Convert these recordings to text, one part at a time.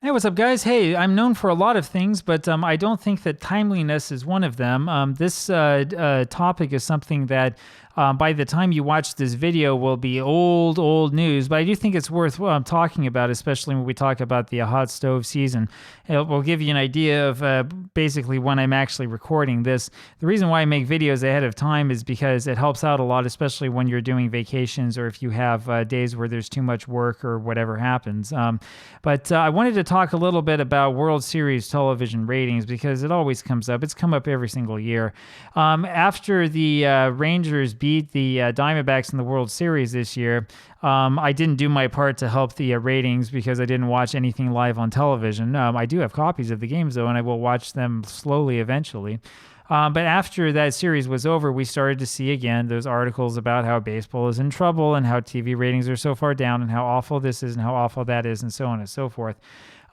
Hey, what's up, guys? Hey, I'm known for a lot of things, but I don't think that timeliness is one of them. This topic is something that by the time you watch this video will be old news, but I do think it's worth talking about, especially when we talk about the hot stove season. It will give you an idea of basically when I'm actually recording this. The reason why I make videos ahead of time is because it helps out a lot, especially when you're doing vacations or if you have days where there's too much work or whatever happens. But I wanted to talk a little bit about World Series television ratings because it always comes up. It's come up every single year. After the Rangers beat the Diamondbacks in the World Series this year, I didn't do my part to help the ratings because I didn't watch anything live on television. I do have copies of the games, though, and I will watch them slowly eventually. But after that series was over, we started to see again those articles about how baseball is in trouble and how TV ratings are so far down and how awful this is and how awful that is and so on and so forth.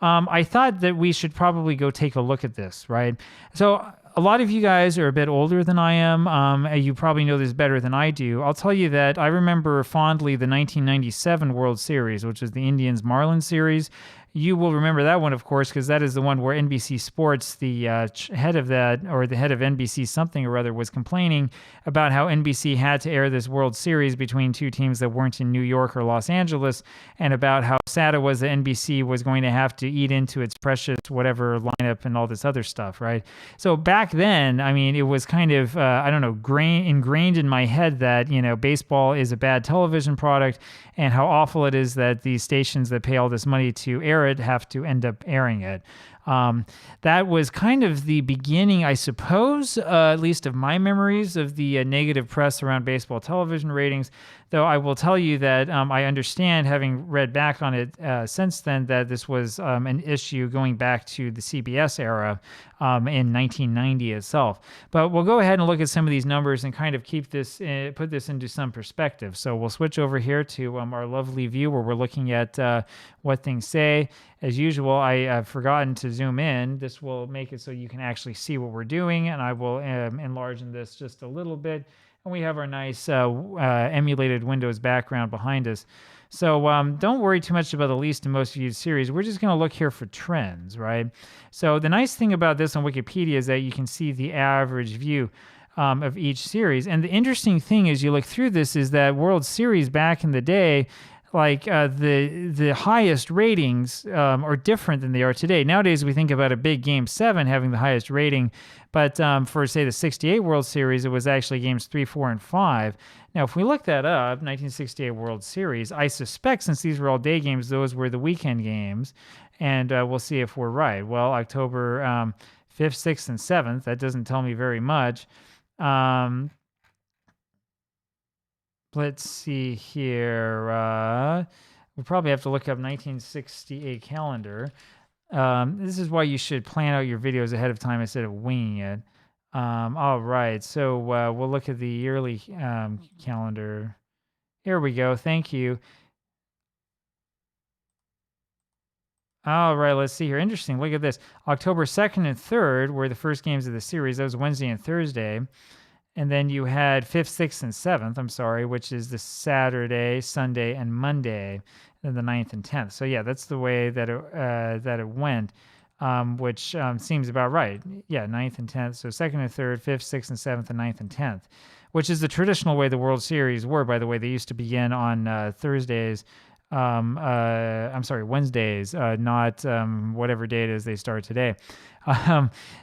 I thought that we should probably go take a look at this, right? So a lot of you guys are a bit older than I am. You probably know this better than I do. I'll tell you that I remember fondly the 1997 World Series, which was the Indians-Marlins series. You will remember that one, of course, because that is the one where NBC Sports, the head of that, or the head of NBC something or other, was complaining about how NBC had to air this World Series between two teams that weren't in New York or Los Angeles, and about how sad it was that NBC was going to have to eat into its precious whatever lineup and all this other stuff, right? So back then, I mean, it was kind of, I don't know, ingrained in my head that, baseball is a bad television product and how awful it is that these stations that pay all this money to air it have to end up airing it. That was kind of the beginning, I suppose, at least of my memories of the negative press around baseball television ratings, though I will tell you that I understand, having read back on it since then, that this was an issue going back to the CBS era in 1990 itself. But we'll go ahead and look at some of these numbers and kind of keep this, put this into some perspective. So we'll switch over here to our lovely view where we're looking at what things say. As usual, I have forgotten to zoom in. This will make it so you can actually see what we're doing, and I will enlarge this just a little bit. And we have our nice emulated Windows background behind us. So don't worry too much about the least and most viewed series. We're just going to look here for trends, right? So the nice thing about this on Wikipedia is that you can see the average view of each series. And the interesting thing as you look through this is that World Series back in the day, like the highest ratings are different than they are today. Nowadays, we think about a big Game 7 having the highest rating, but for, say, the 68 World Series, it was actually Games 3, 4, and 5. Now, if we look that up, 1968 World Series, I suspect since these were all day games, those were the weekend games, and we'll see if we're right. Well, October 5th, 6th, and 7th, that doesn't tell me very much. Let's see here. We'll probably have to look up 1968 calendar. This is why you should plan out your videos ahead of time instead of winging it. All right, so we'll look at the yearly calendar. Here we go. Thank you. All right, let's see here. Interesting. Look at this. October 2nd and 3rd were the first games of the series. That was Wednesday and Thursday. And then you had 5th, 6th, and 7th, which is the Saturday, Sunday, and Monday, and then the 9th and 10th. So yeah, that's the way that it went, which seems about right. Yeah, 9th and 10th. So 2nd and 3rd, 5th, 6th, and 7th, and 9th and 10th, which is the traditional way the World Series were, by the way. They used to begin on Thursdays. Wednesdays, not whatever day it is they start today.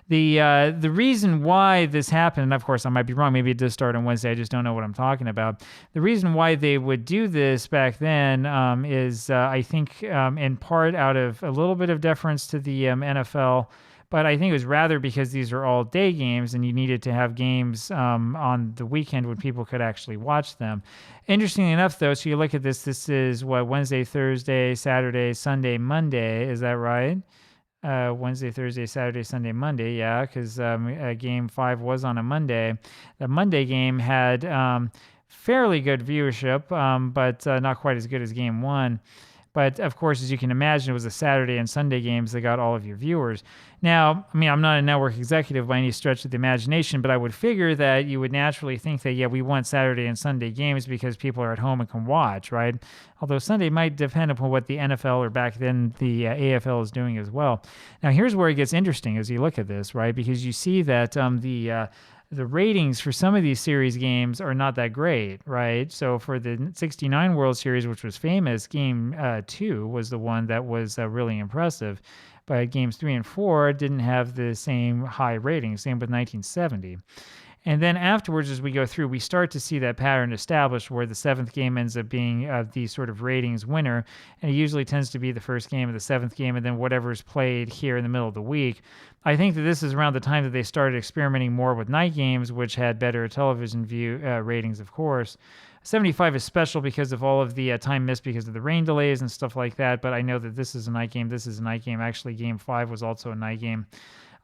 The reason why this happened, and of course I might be wrong, maybe it does start on Wednesday, I just don't know what I'm talking about. The reason why they would do this back then is I think in part out of a little bit of deference to the NFL, but I think it was rather because these are all day games and you needed to have games on the weekend when people could actually watch them. Interestingly enough, though, so you look at this, this is what, Wednesday, Thursday, Saturday, Sunday, Monday, is that right? Wednesday, Thursday, Saturday, Sunday, Monday, yeah, because Game 5 was on a Monday. The Monday game had fairly good viewership, but not quite as good as Game 1. But of course, as you can imagine, it was the Saturday and Sunday games that got all of your viewers. Now, I mean, I'm not a network executive by any stretch of the imagination, but I would figure that you would naturally think that, yeah, we want Saturday and Sunday games because people are at home and can watch, right? Although Sunday might depend upon what the NFL or back then the AFL is doing as well. Now, here's where it gets interesting as you look at this, right? Because you see that the ratings for some of these series games are not that great, right? So for the 69 World Series, which was famous, game 2 was the one that was really impressive. But games 3 and 4 didn't have the same high ratings, same with 1970. And then afterwards, as we go through, we start to see that pattern established where the 7th game ends up being the sort of ratings winner. And it usually tends to be the first game of the 7th game and then whatever's played here in the middle of the week. I think that this is around the time that they started experimenting more with night games, which had better television view ratings, of course. 75 is special because of all of the time missed because of the rain delays and stuff like that. But I know that this is a night game. This is a night game. Actually, game 5 was also a night game.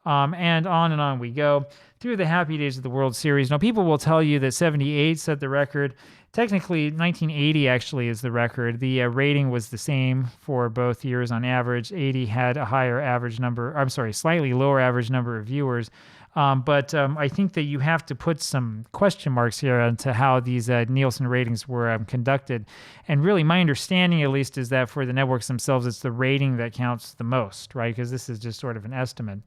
And on we go through the happy days of the World Series. Now, people will tell you that 78 set the record. Technically, 1980 actually is the record. The rating was the same for both years on average. 80 had a higher average number, slightly lower average number of viewers. But I think that you have to put some question marks here onto how these Nielsen ratings were conducted. And really, my understanding, at least, is that for the networks themselves, it's the rating that counts the most, right? Because this is just sort of an estimate.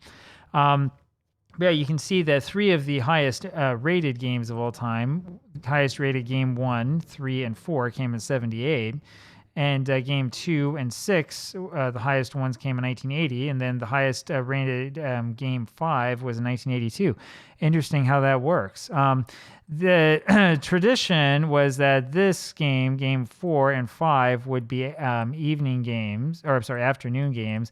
Yeah, you can see that 3 of the highest rated games of all time, highest rated game 1, 3, and 4 came in 78. And game 2 and 6, the highest ones came in 1980, and then the highest rated game 5 was in 1982. Interesting how that works. The tradition was that this game 4 and 5, would be afternoon games.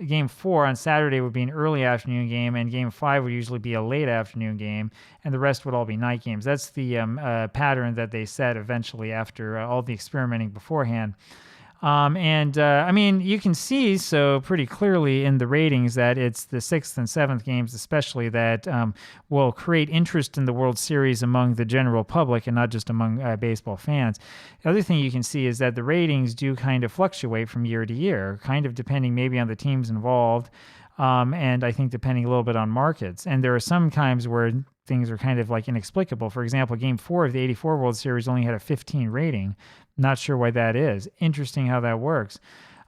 Game 4 on Saturday would be an early afternoon game, and game 5 would usually be a late afternoon game, and the rest would all be night games. That's the pattern that they set eventually after all the experimenting beforehand. I mean, you can see so pretty clearly in the ratings that it's the 6th and 7th games especially that will create interest in the World Series among the general public and not just among baseball fans. The other thing you can see is that the ratings do kind of fluctuate from year to year, kind of depending maybe on the teams involved, and I think depending a little bit on markets. And there are some times where things are kind of like inexplicable. For example, game 4 of the 84 World Series only had a 15 rating. Not sure why that is. Interesting how that works.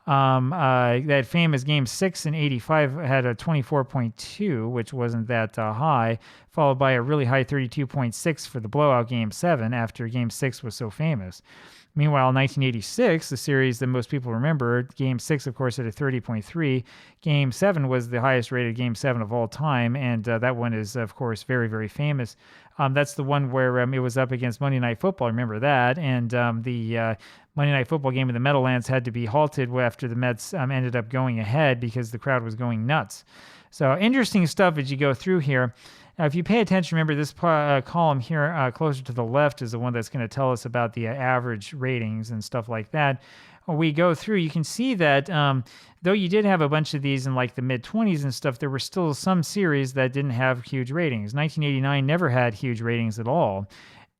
That famous game 6 in 85 had a 24.2, which wasn't that high, followed by a really high 32.6 for the blowout game 7 after game 6 was so famous. Meanwhile, 1986, the series that most people remember, Game 6, of course, had a 30.3. Game 7 was the highest rated Game 7 of all time, and that one is, of course, very, very famous. That's the one where it was up against Monday Night Football, remember that, and the Monday Night Football game in the Meadowlands had to be halted after the Mets ended up going ahead because the crowd was going nuts. So interesting stuff as you go through here. Now, if you pay attention, remember this column here closer to the left is the one that's going to tell us about the average ratings and stuff like that. When we go through, you can see that though you did have a bunch of these in like the mid-20s and stuff, there were still some series that didn't have huge ratings. 1989 never had huge ratings at all.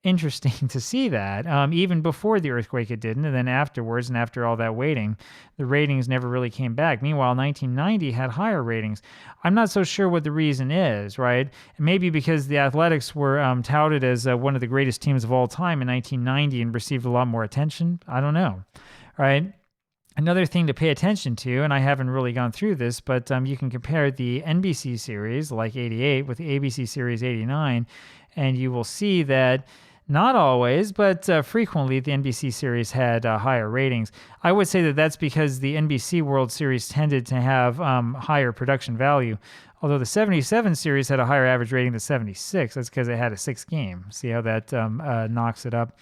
Interesting to see that. Even before the earthquake it didn't, and then afterwards and after all that waiting, the ratings never really came back. Meanwhile, 1990 had higher ratings. I'm not so sure what the reason is, right? Maybe because the Athletics were touted as one of the greatest teams of all time in 1990 and received a lot more attention. I don't know, right? Another thing to pay attention to, and I haven't really gone through this, but you can compare the NBC series, like 88, with the ABC series 89, and you will see that not always, but frequently the NBC series had higher ratings. I would say that that's because the NBC World Series tended to have higher production value. Although the 77 series had a higher average rating than 76, that's because it had a 6th game. See how that knocks it up?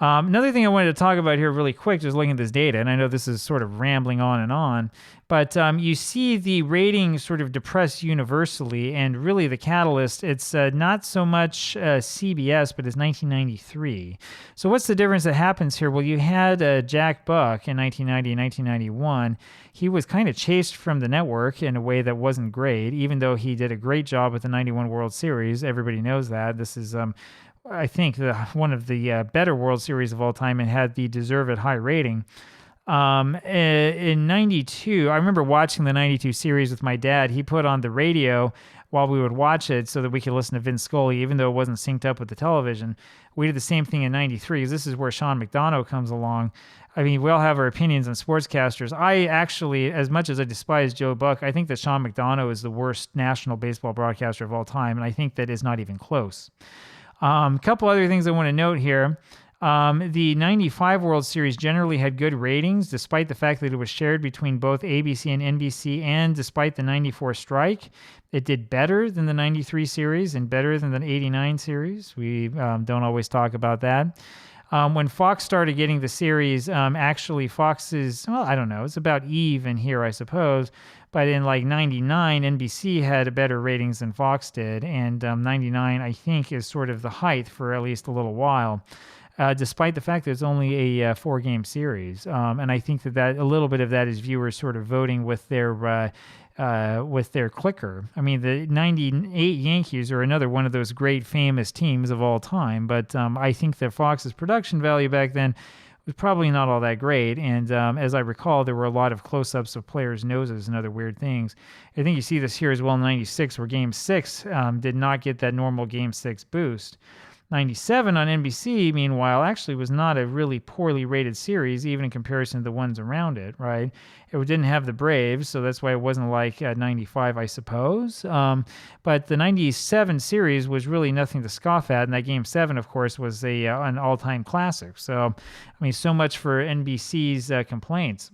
Another thing I wanted to talk about here really quick, just looking at this data, and I know this is sort of rambling on, but you see the ratings sort of depressed universally, and really the catalyst, it's not so much CBS, but it's 1993. So what's the difference that happens here? Well, you had Jack Buck in 1990 and 1991. He was kind of chased from the network in a way that wasn't great, even though he did a great job with the 91 World Series. Everybody knows that. This is I think one of the better World Series of all time and had the deserved high rating. In 92, I remember watching the 92 series with my dad. He put on the radio while we would watch it so that we could listen to Vince Scully, even though it wasn't synced up with the television. We did the same thing in 93, because this is where Sean McDonough comes along. I mean, we all have our opinions on sportscasters. I actually, as much as I despise Joe Buck, I think that Sean McDonough is the worst national baseball broadcaster of all time, and I think that is not even close. A couple other things I want to note here. The 95 World Series generally had good ratings, despite the fact that it was shared between both ABC and NBC, and despite the 94 strike. It did better than the 93 series and better than the 89 series. We don't always talk about that. When Fox started getting the series, actually Fox's, well, I don't know, it's about even here, I suppose. But in like 99, NBC had better ratings than Fox did. And 99, I think, is sort of the height for at least a little while. Despite the fact that it's only a 4-game series. And I think that a little bit of that is viewers sort of voting with their clicker. I mean, the 98 Yankees are another one of those great famous teams of all time, but I think that Fox's production value back then was probably not all that great. And as I recall, there were a lot of close-ups of players' noses and other weird things. I think you see this here as well in 96, where Game 6 did not get that normal Game 6 boost. 97 on NBC, meanwhile, actually was not a really poorly rated series, even in comparison to the ones around it, right? It didn't have the Braves, so that's why it wasn't like 95, I suppose. But the 97 series was really nothing to scoff at, and that Game 7, of course, was an all-time classic. So, I mean, so much for NBC's complaints.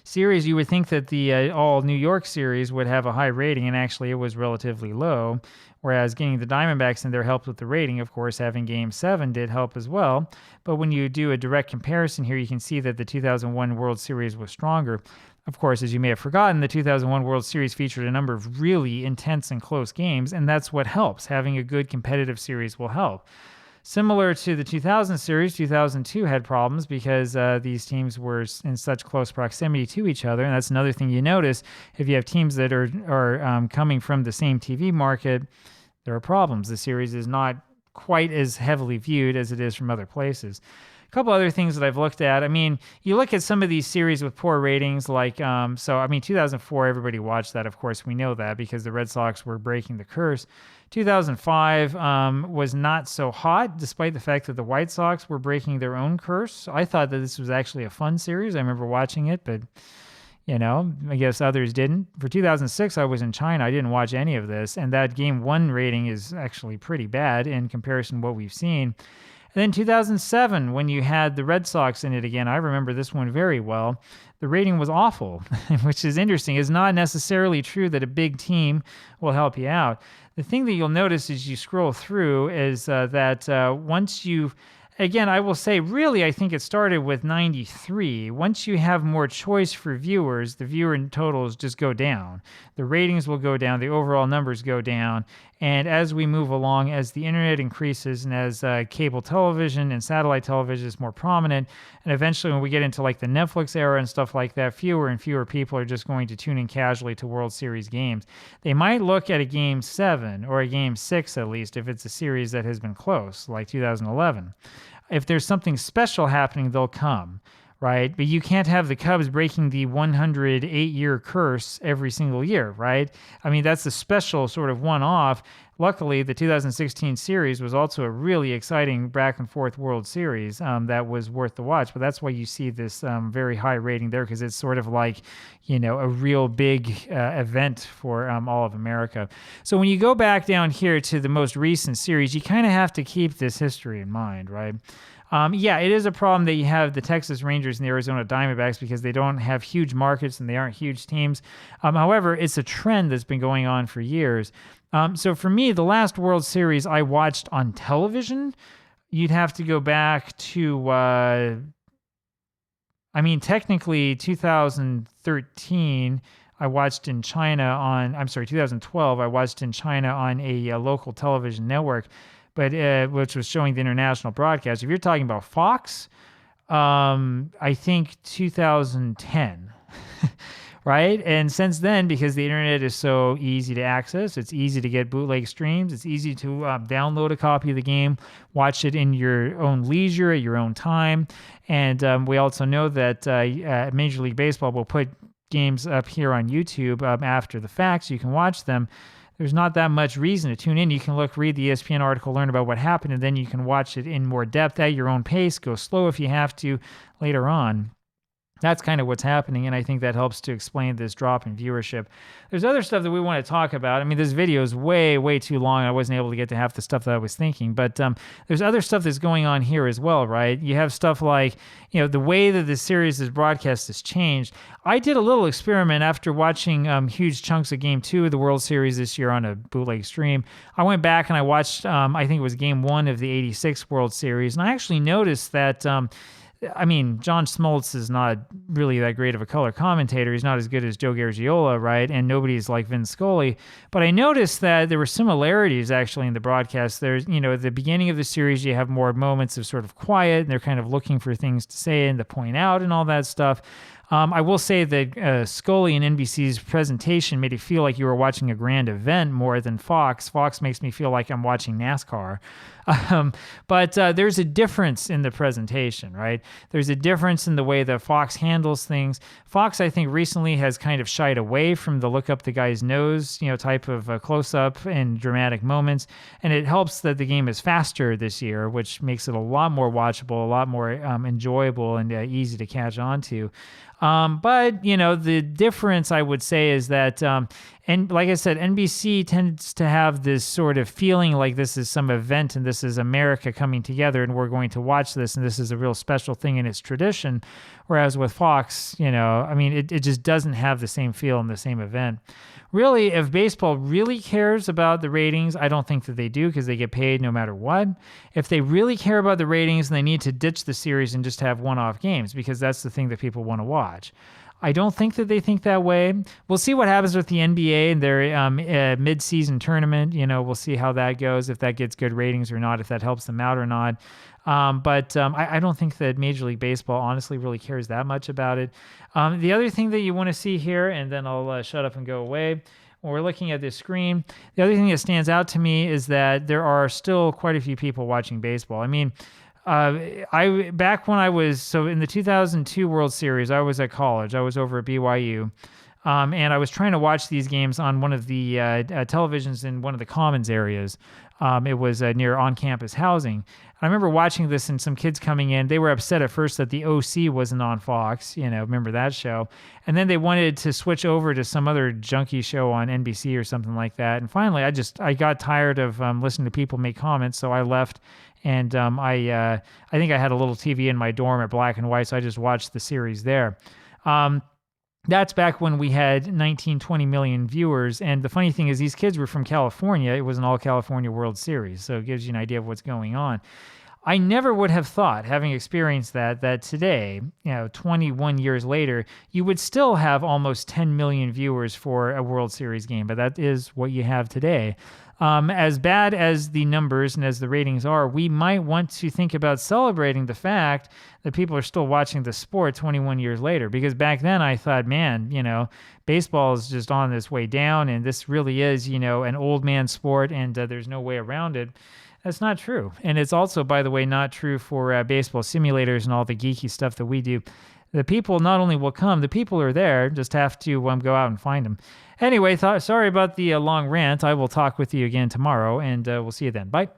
Series, you would think that the all New York series would have a high rating, and actually it was relatively low, whereas getting the Diamondbacks in there helped with the rating. Of course, having Game 7 did help as well, but when you do a direct comparison here, you can see that the 2001 World Series was stronger. Of course, as you may have forgotten, the 2001 World Series featured a number of really intense and close games, and that's what helps. Having a good competitive series will help. Similar to the 2000 series, 2002 had problems because these teams were in such close proximity to each other. And that's another thing you notice. If you have teams that are coming from the same TV market, there are problems. The series is not quite as heavily viewed as it is from other places. A couple other things that I've looked at. I mean, you look at some of these series with poor ratings, like, 2004, everybody watched that. Of course, we know that because the Red Sox were breaking the curse. 2005 was not so hot, despite the fact that the White Sox were breaking their own curse. I thought that this was actually a fun series. I remember watching it, but, I guess others didn't. For 2006, I was in China. I didn't watch any of this, and that Game 1 rating is actually pretty bad in comparison to what we've seen. And then 2007, when you had the Red Sox in it again, I remember this one very well. The rating was awful, which is interesting. It's not necessarily true that a big team will help you out. The thing that you'll notice as you scroll through is that once you've, again, I will say, really, I think it started with 93. Once you have more choice for viewers, the viewer totals just go down. The ratings will go down, the overall numbers go down. And as we move along, as the internet increases and as cable television and satellite television is more prominent, and eventually when we get into like the Netflix era and stuff like that, fewer and fewer people are just going to tune in casually to World Series games. They might look at a Game 7 or a Game 6 at least if it's a series that has been close, like 2011. If there's something special happening, they'll come, right? But you can't have the Cubs breaking the 108-year curse every single year, right? I mean, that's a special sort of one-off. Luckily, the 2016 series was also a really exciting back-and-forth World Series that was worth the watch. But that's why you see this very high rating there, because it's sort of like, a real big event for all of America. So when you go back down here to the most recent series, you kind of have to keep this history in mind, right? It is a problem that you have the Texas Rangers and the Arizona Diamondbacks because they don't have huge markets and they aren't huge teams. However, it's a trend that's been going on for years. So for me, the last World Series I watched on television, you'd have to go back to, technically 2013, I watched in China 2012, I watched in China on a local television network, but which was showing the international broadcast. If you're talking about Fox, I think 2010, right? And since then, because the internet is so easy to access, it's easy to get bootleg streams, it's easy to download a copy of the game, watch it in your own leisure at your own time. And we also know that Major League Baseball will put games up here on YouTube after the fact, so you can watch them. There's not that much reason to tune in. You can read the ESPN article, learn about what happened, and then you can watch it in more depth at your own pace. Go slow if you have to later on. That's kind of what's happening, and I think that helps to explain this drop in viewership. There's other stuff that we want to talk about. I mean, this video is way, way too long. I wasn't able to get to half the stuff that I was thinking, but there's other stuff that's going on here as well, right? You have stuff like, the way that the series is broadcast has changed. I did a little experiment after watching huge chunks of Game 2 of the World Series this year on a bootleg stream. I went back and I watched, I think it was Game 1 of the '86 World Series, and I actually noticed that John Smoltz is not really that great of a color commentator. He's not as good as Joe Garagiola, right? And nobody's like Vin Scully. But I noticed that there were similarities actually in the broadcast. There's, at the beginning of the series, you have more moments of sort of quiet, and they're kind of looking for things to say and to point out and all that stuff. I will say that Scully and NBC's presentation made it feel like you were watching a grand event more than Fox. Fox makes me feel like I'm watching NASCAR. But there's a difference in the presentation, right? There's a difference in the way that Fox handles things. Fox, I think, recently has kind of shied away from the look up the guy's nose, type of close-up and dramatic moments. And it helps that the game is faster this year, which makes it a lot more watchable, a lot more enjoyable and easy to catch on to. But the difference I would say is that, and like I said, NBC tends to have this sort of feeling like this is some event and this is America coming together and we're going to watch this and this is a real special thing in its tradition. Whereas with Fox, it just doesn't have the same feel and the same event. Really, if baseball really cares about the ratings, I don't think that they do because they get paid no matter what. If they really care about the ratings, they need to ditch the series and just have one-off games because that's the thing that people want to watch. I don't think that they think that way. We'll see what happens with the NBA and their mid-season tournament. We'll see how that goes, if that gets good ratings or not, if that helps them out or not. But I don't think that Major League Baseball honestly really cares that much about it. The other thing that you want to see here, and then I'll shut up and go away, when we're looking at this screen, the other thing that stands out to me is that there are still quite a few people watching baseball. Back when I was, in the 2002 World Series, I was at college. I was over at BYU. And I was trying to watch these games on one of the televisions in one of the commons areas. It was near on-campus housing. I remember watching this and some kids coming in. They were upset at first that the OC wasn't on Fox. Remember that show? And then they wanted to switch over to some other junky show on NBC or something like that. And finally, I got tired of listening to people make comments, so I left. And I think I had a little TV in my dorm at black and white, so I just watched the series there. That's back when we had 19, 20 million viewers. And the funny thing is these kids were from California. It was an all-California World Series, so it gives you an idea of what's going on. I never would have thought, having experienced that today, 21 years later, you would still have almost 10 million viewers for a World Series game, but that is what you have today. As bad as the numbers and as the ratings are, we might want to think about celebrating the fact that people are still watching the sport 21 years later. Because back then I thought, man, baseball is just on this way down and this really is, an old man sport and there's no way around it. That's not true. And it's also, by the way, not true for baseball simulators and all the geeky stuff that we do. The people not only will come, the people are there, just have to go out and find them. Anyway, sorry about the long rant. I will talk with you again tomorrow, and we'll see you then. Bye.